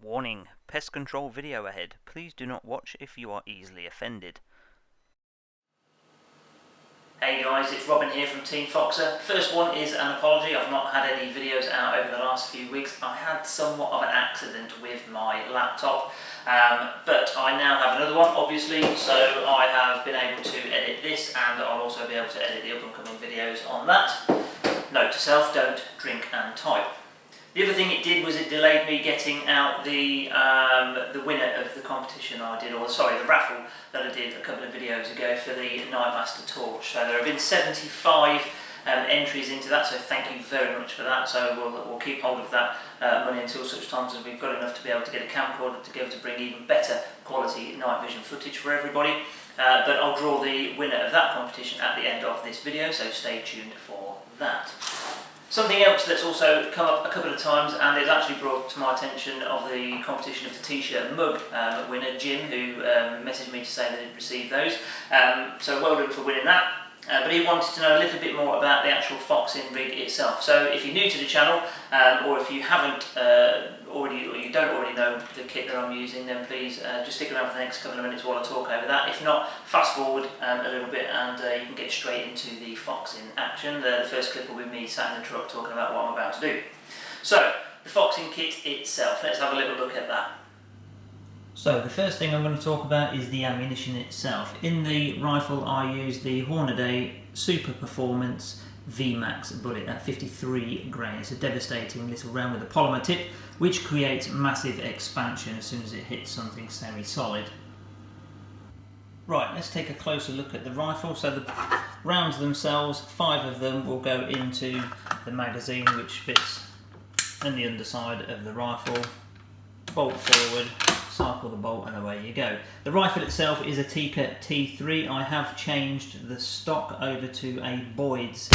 Warning, pest control video ahead. Please do not watch if you are easily offended. Hey guys, it's Robin here from Team Foxer. First one is an apology. I've not had any videos out over the last few weeks. I had somewhat of an accident with my laptop, but I now have another one, obviously, so I have been able to edit this, and I'll also be able to edit the up-and-coming videos on that. Note to self, don't drink and type. The other thing it did was it delayed me getting out the winner of the competition I did, or sorry, the raffle that I did a couple of videos ago for the Nightmaster torch. So there have been 75 entries into that, so thank you very much for that. So we'll keep hold of that money until such times as we've got enough to be able to get a camcorder together to bring even better quality night vision footage for everybody. But I'll draw the winner of that competition at the end of this video, so stay tuned for that. Something else that's also come up a couple of times, and it's actually brought to my attention, of the competition of the t-shirt and mug winner, Jim, who messaged me to say that he'd received those. So well done for winning that. But he wanted to know a little bit more about the actual Foxing rig itself. So if you're new to the channel, or if you haven't already, or you don't already know the kit that I'm using, then please just stick around for the next couple of minutes while I talk over that. If not, fast forward a little bit and you can get straight into the Foxing action. The first clip will be me sat in the truck talking about what I'm about to do. So, the Foxing kit itself, let's have a little look at that. So the first thing I'm going to talk about is the ammunition itself. In the rifle I use the Hornaday Super Performance VMAX bullet at 53 grain. It's a devastating little round with a polymer tip which creates massive expansion as soon as it hits something semi-solid. Right, let's take a closer look at the rifle. So the rounds themselves, 5 of them will go into the magazine which fits in the underside of the rifle. Bolt forward, cycle the bolt, and away you go. The rifle itself is a Tikka T3. I have changed the stock over to a Boyd's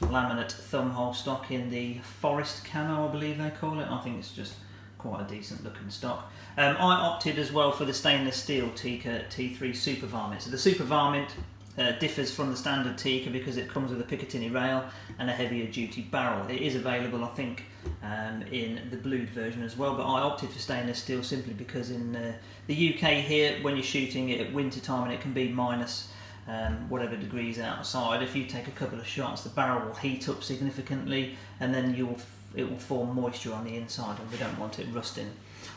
laminate thumbhole stock in the Forest Camo, I believe they call it. I think it's just quite a decent looking stock. I opted as well for the stainless steel Tikka T3 Super Varmint. So the Super Varmint differs from the standard Tikka because it comes with a Picatinny rail and a heavier duty barrel. It is available, I think, in the blued version as well, but I opted for stainless steel simply because in the UK here, when you're shooting it at winter time and it can be minus whatever degrees outside, if you take a couple of shots the barrel will heat up significantly and then it will form moisture on the inside, and we don't want it rusting.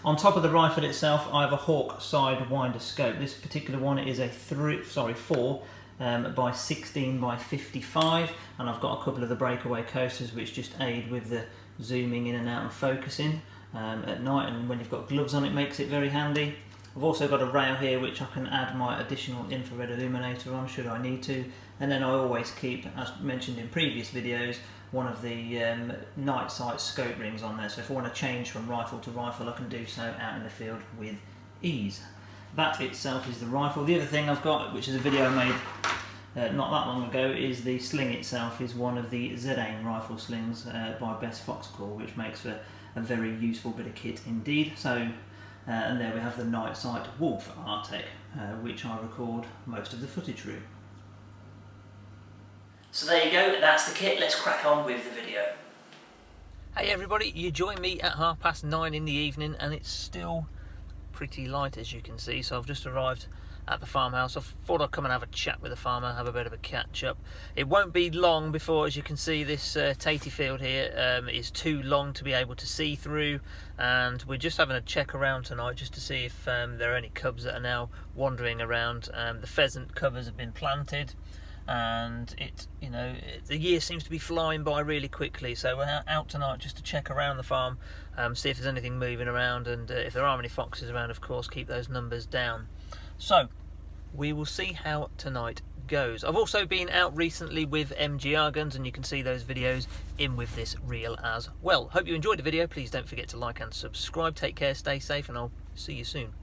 On top of the rifle itself I have a Hawk side winder scope. This particular one is a 4 by 16 by 55, and I've got a couple of the breakaway coasters which just aid with the zooming in and out and focusing at night, and when you've got gloves on it makes it very handy. I've also got a rail here which I can add my additional infrared illuminator on should I need to, and then I always keep, as mentioned in previous videos, one of the Nitesite scope rings on there, so if I want to change from rifle to rifle I can do so out in the field with ease. That itself is the rifle. The other thing I've got, which is a video I made not that long ago, is the sling itself is one of the Z-Aim rifle slings by Best Foxcore, which makes for a very useful bit of kit indeed. So, and there we have the Nitesite Wolf Artec, which I record most of the footage through. So there you go, that's the kit. Let's crack on with the video. Hey everybody, you join me at 9:30 in the evening and it's still pretty light as you can see, so I've just arrived at the farmhouse. I thought I'd come and have a chat with the farmer, have a bit of a catch up. It won't be long before, as you can see, this tatey field here is too long to be able to see through, and we're just having a check around tonight just to see if there are any cubs that are now wandering around. The pheasant covers have been planted, and the year seems to be flying by really quickly, so we're out tonight just to check around the farm, see if there's anything moving around, and if there are any foxes around, of course, keep those numbers down. So we will see how tonight goes. I've also been out recently with MGR guns, and you can see those videos in with this reel as well. Hope you enjoyed the video. Please don't forget to like and subscribe. Take care, stay safe, and I'll see you soon.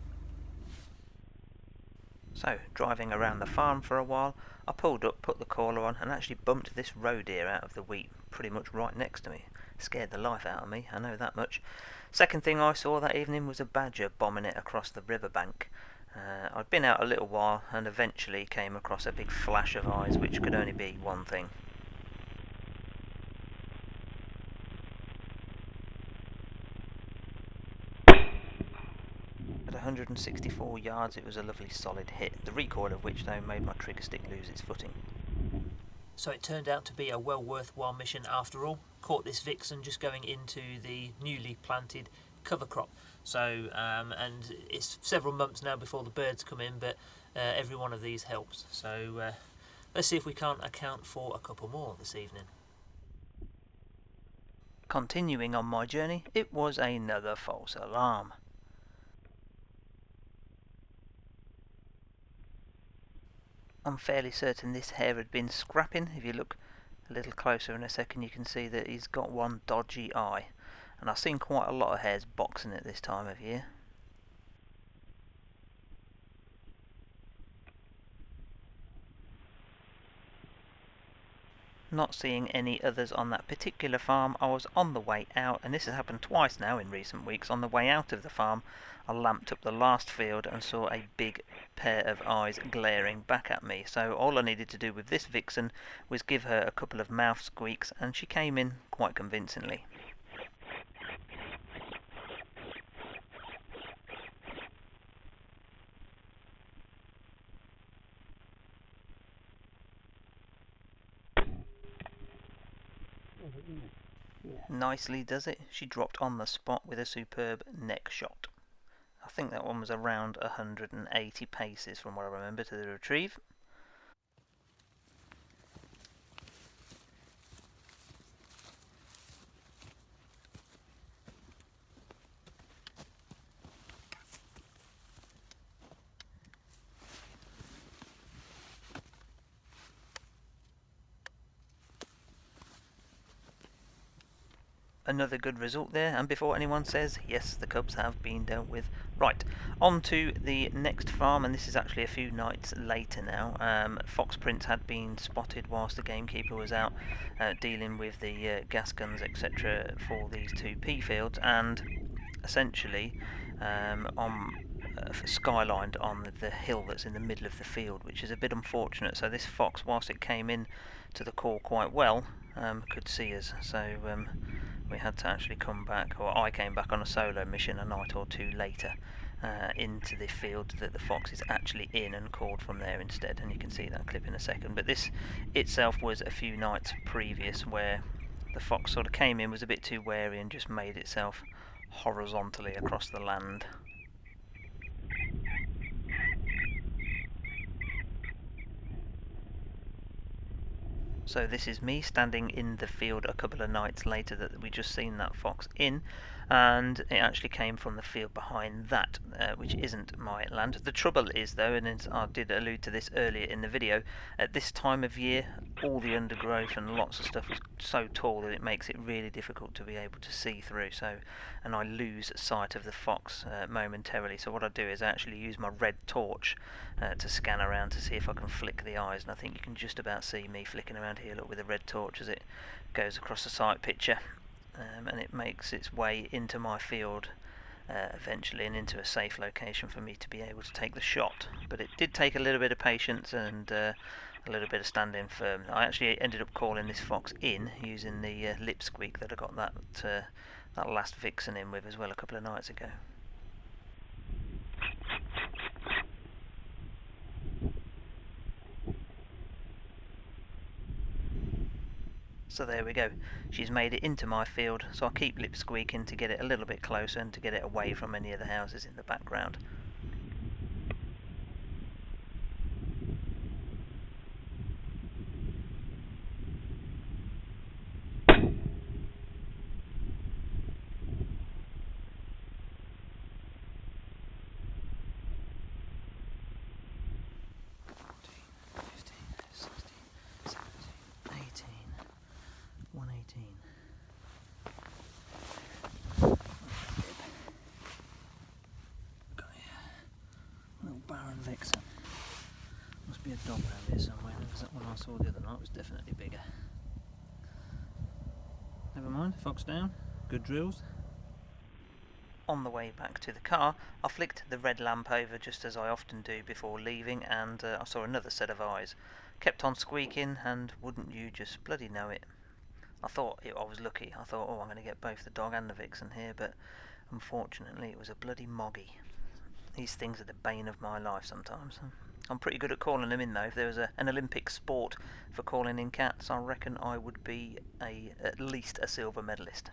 So, driving around the farm for a while, I pulled up, put the caller on, and actually bumped this roe deer out of the wheat pretty much right next to me. Scared the life out of me, I know that much. Second thing I saw that evening was a badger bombing it across the riverbank. I'd been out a little while and eventually came across a big flash of eyes, which could only be one thing. At 164 yards it was a lovely solid hit, the recoil of which though made my trigger stick lose its footing. So it turned out to be a well worthwhile mission after all. Caught this vixen just going into the newly planted cover crop. So, and it's several months now before the birds come in, but every one of these helps. So let's see if we can't account for a couple more this evening. Continuing on my journey, it was another false alarm. I'm fairly certain this hare had been scrapping. If you look a little closer in a second you can see that he's got one dodgy eye, and I've seen quite a lot of hares boxing at this time of year. Not seeing any others on that particular farm, I was on the way out, and this has happened twice now in recent weeks. On the way out of the farm I lamped up the last field and saw a big pair of eyes glaring back at me, so all I needed to do with this vixen was give her a couple of mouth squeaks and she came in quite convincingly. Nicely does it. She dropped on the spot with a superb neck shot. I think that one was around 180 paces from what I remember to the retrieve. Another good result there, and before anyone says, yes, the cubs have been dealt with. Right, on to the next farm, and this is actually a few nights later now. Fox prints had been spotted whilst the gamekeeper was out dealing with the gas guns, etc. for these two pea fields, and essentially skylined on the hill that's in the middle of the field, which is a bit unfortunate. So this fox, whilst it came in to the call quite well, could see us, so we had to actually come back, or I came back on a solo mission a night or two later into the field that the fox is actually in, and called from there instead, and you can see that clip in a second. But this itself was a few nights previous, where the fox sort of came in, was a bit too wary, and just made itself horizontally across the land. So this is me standing in the field a couple of nights later that we just seen that fox in, and it actually came from the field behind that, which isn't my land. The trouble is though, and I did allude to this earlier in the video, at this time of year all the undergrowth and lots of stuff is so tall that it makes it really difficult to be able to see through, and I lose sight of the fox momentarily. So what I do is I actually use my red torch to scan around to see if I can flick the eyes, and I think you can just about see me flicking around here, look, with a red torch as it goes across the sight picture, and it makes its way into my field eventually, and into a safe location for me to be able to take the shot. But it did take a little bit of patience and a little bit of standing firm. I actually ended up calling this fox in using the lip squeak that I got that last vixen in with as well a couple of nights ago. So there we go, she's made it into my field, so I'll keep lip squeaking to get it a little bit closer and to get it away from any of the houses in the background. Vixen. Must be a dog around here somewhere, because that one I saw the other night was definitely bigger. Never mind, fox down, good drills. On the way back to the car, I flicked the red lamp over just as I often do before leaving, and I saw another set of eyes. Kept on squeaking, and wouldn't you just bloody know it. I thought I was lucky. I thought, oh, I'm going to get both the dog and the vixen here, but unfortunately it was a bloody moggy. These things are the bane of my life sometimes. I'm pretty good at calling them in though. If there was an Olympic sport for calling in cats, I reckon I would be at least a silver medalist.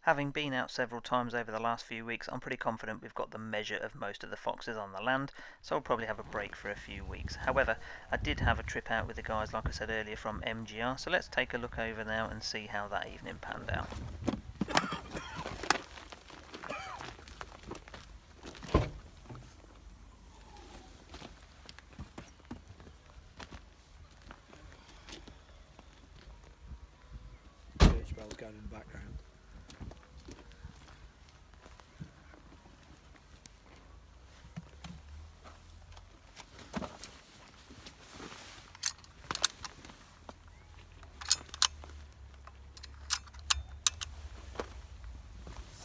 Having been out several times over the last few weeks, I'm pretty confident we've got the measure of most of the foxes on the land, so I'll probably have a break for a few weeks. However, I did have a trip out with the guys, like I said earlier, from MGR, so let's take a look over now and see how that evening panned out. Church bells going in the background.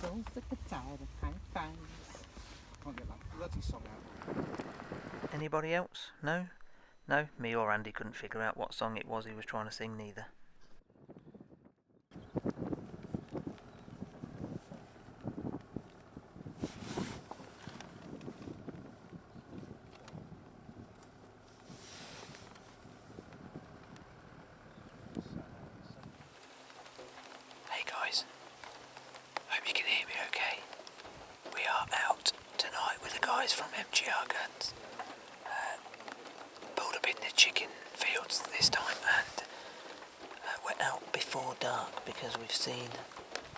So sick and tired of high fives. Can't get that bloody song out. Anybody else? No? No, me or Andy couldn't figure out what song it was he was trying to sing neither. Hey guys, hope you can hear me okay. We are out tonight with the guys from MGR Guns. Pulled up in the chicken fields this time and we're out before dark because we've seen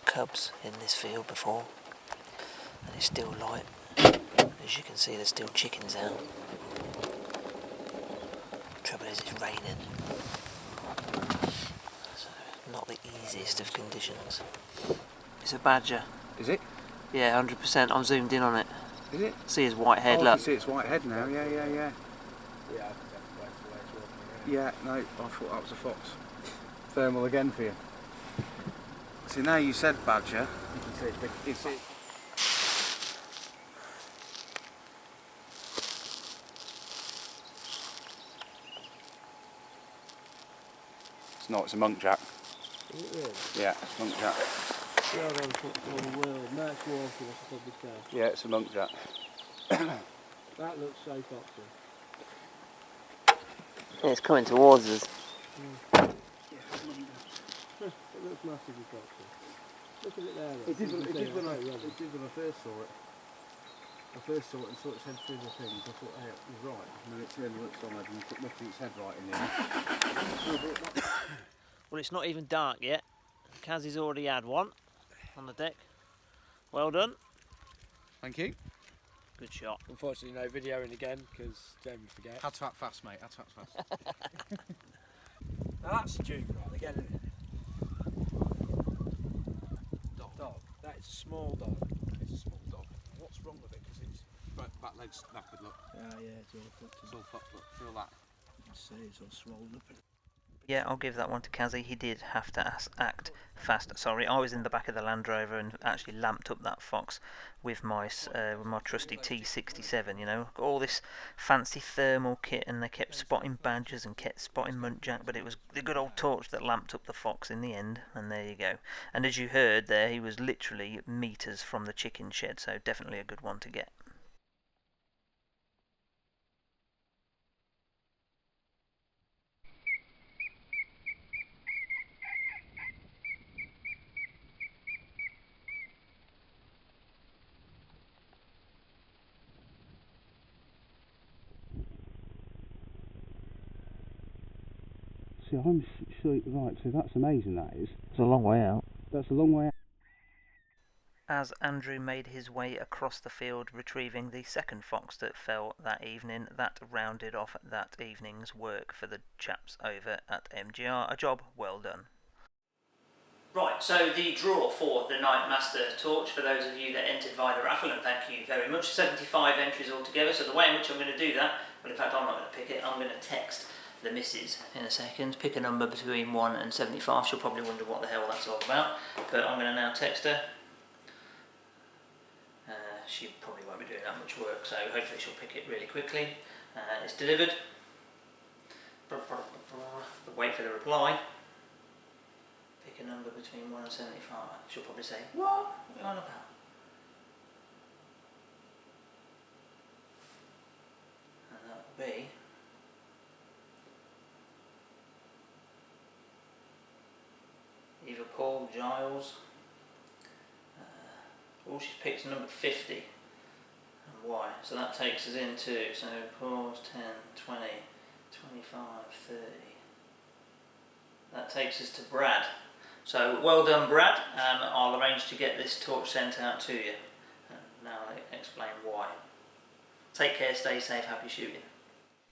cubs in this field before and it's still light. As you can see, there's still chickens out. Trouble is it's raining, so not the easiest of conditions. It's a badger. Is it? Yeah, 100%. I'm zoomed in on it. Is it? See his white head, Oh, look. you see its white head now. Yeah. Yeah, Yeah, no, I thought that was a fox. Thermal again for you. See, now you said badger, you can see it's big. It's it. It's not, it's a monkjack. Is it really? Yeah, it's a monkjack. Yeah, I'm on the world. Mark Walker, I could probably tell. Yeah, it's a monkjack. That looks so foxy. Yeah, it's coming towards us. It looks massively foxy. Look at it there. Look. It did when I It first saw it. I first saw it and saw its head through the things. I thought, hey, it was right. And then it turned and looked on it and put lifting its head right in there. Well, it's not even dark yet. Kazzy's already had one on the deck. Well done. Thank you. Good shot. Unfortunately, no videoing again because Jamie forget. Had to act fast, mate. Had to act fast. Now that's a Duke right again, isn't it? Dog. That is a small dog. It's a small dog. What's wrong with it? Because its back leg's knackered, look. Yeah, it's all fucked. It's all fucked, look. Feel that. You see, it's all swollen up. Yeah, I'll give that one to Kazzy. He did have to act fast. Sorry, I was in the back of the Land Rover and actually lamped up that fox with my trusty T67. You know, all this fancy thermal kit, and they kept spotting badgers and kept spotting muntjac, but it was the good old torch that lamped up the fox in the end. And there you go. And as you heard there, he was literally meters from the chicken shed, so definitely a good one to get. See, I'm sure, right, so that's amazing, that is. It's a long way out. That's a long way out. As Andrew made his way across the field retrieving the second fox that fell that evening, that rounded off that evening's work for the chaps over at MGR. A job well done. Right, so the draw for the Night Master torch, for those of you that entered via the raffle, and thank you very much, 75 entries altogether. So the way in which I'm going to do that, well in fact I'm not going to pick it, I'm going to text the missus in a second, pick a number between 1 and 75, she'll probably wonder what the hell that's all about, but I'm going to now text her. She probably won't be doing that much work, so hopefully she'll pick it really quickly. It's delivered. Wait for the reply. pick a number between 1 and 75. She'll probably say, what are you on about? And that will be either Paul, Giles, she's picked number 50 and Y, so that takes us into, so Paul's 10, 20, 25, 30, that takes us to Brad. So well done, Brad. I'll arrange to get this torch sent out to you, and now I'll explain why. Take care, stay safe, happy shooting.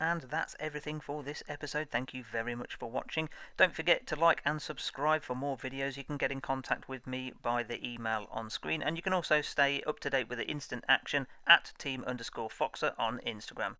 And that's everything for this episode. Thank you very much for watching. Don't forget to like and subscribe for more videos. You can get in contact with me by the email on screen, and you can also stay up to date with the instant action at team_Foxer on Instagram.